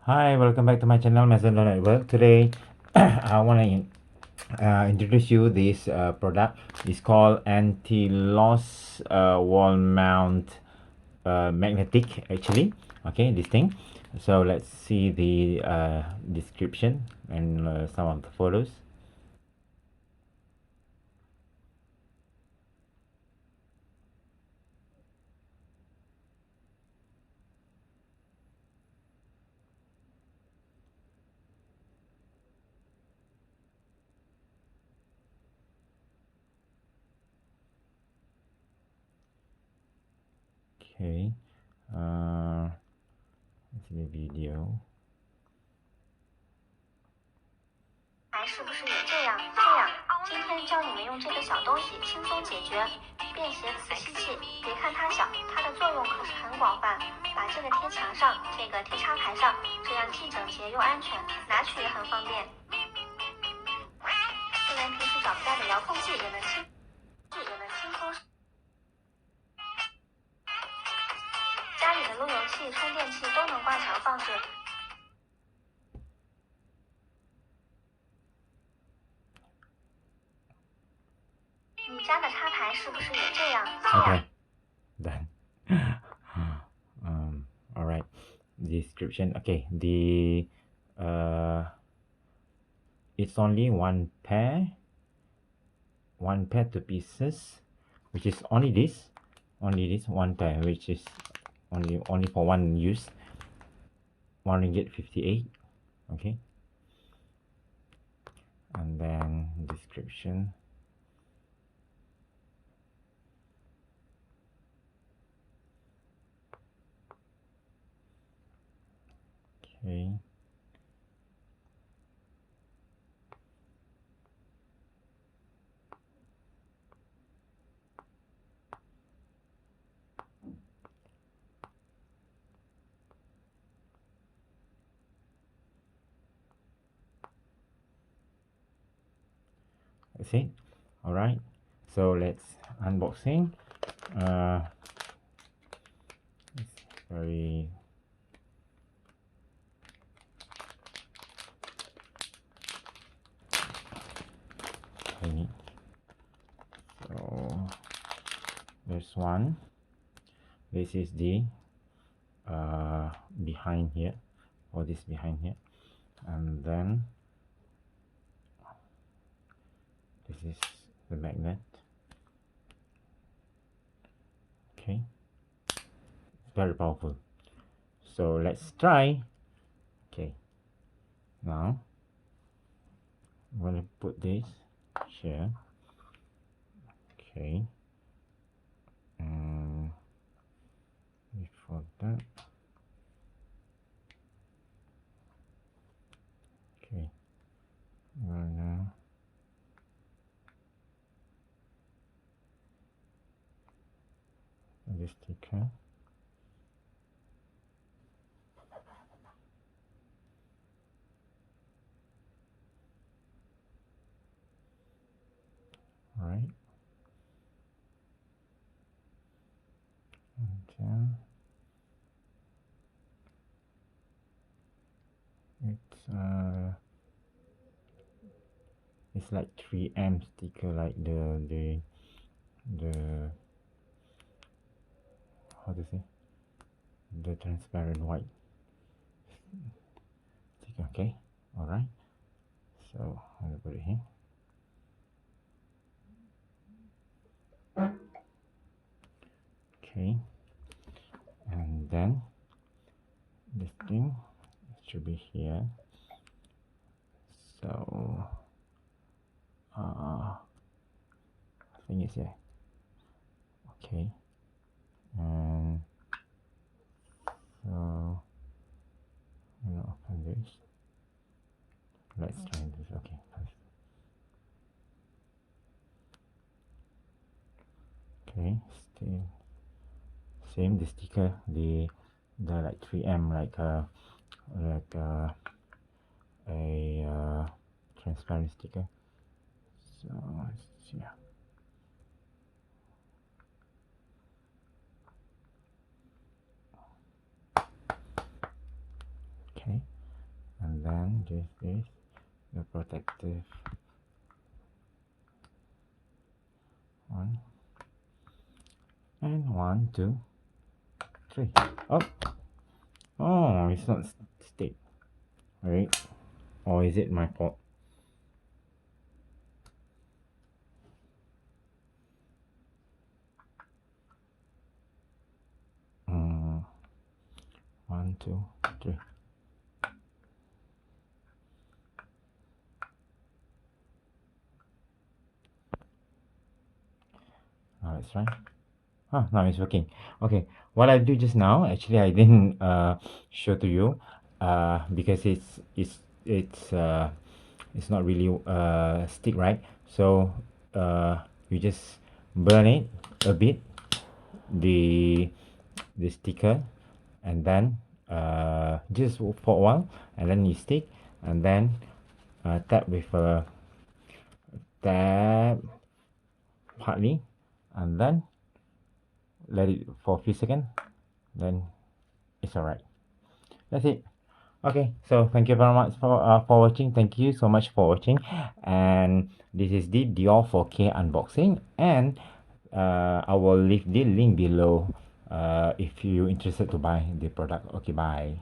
Hi, welcome back to my channel, Maison Network. Today, I want to introduce you this product. It's called anti-loss wall mount magnetic. Actually, okay, this thing. So let's see the description and some of the photos. Okay, let's see the video. 还是不是也这样？今天教你们用这个小东西轻松解决便携磁吸器。别看它小，它的作用可是很广泛。把这个贴墙上，这个贴插排上，这样既整洁又安全，拿取也很方便。就连平时找不到的遥控器也能轻松。家里的路由器、充电器都能挂墙放置。你家的插排是不是也这样？Okay, done. All right. Description. Okay, it's only one pair two pieces, which is only this one pair, which is only for one use. 1 ringgit 58. Okay, and then description. Okay, that's it. All right, so let's unboxing. It's very tiny. So there's one. This is the behind here, or this behind here, and then this is the magnet. Okay, very powerful. So let's try. Okay, now I'm gonna put this here. Okay, and before that, okay, gonna this sticker. Right, and then it's like 3M sticker, like the how to say, the transparent white sticker. Okay, all right, so I'm gonna put it here. Okay, and then this thing should be here. So I think it's here. Okay, and so I'm gonna open this. Let's try this. Okay, first. Okay, still same, the sticker, the like 3M, like a transparent sticker. So let's see. Okay, and then this is the protective one, and 1 2 3. Oh, it's not stick, right? Or is it my fault? Mm, 1 2 3. Now let's try. Now it's working. Okay, what I do just now, actually I didn't show to you because it's not really stick, right? So you just burn it a bit, the sticker, and then just for a while, and then you stick, and then tap with a tap partly, and then let it for a few seconds, then it's alright. That's it. Okay, so thank you very much for watching. Thank you so much for watching, and this is the Dior 4K unboxing, and I will leave the link below if you're interested to buy the product. Okay, bye.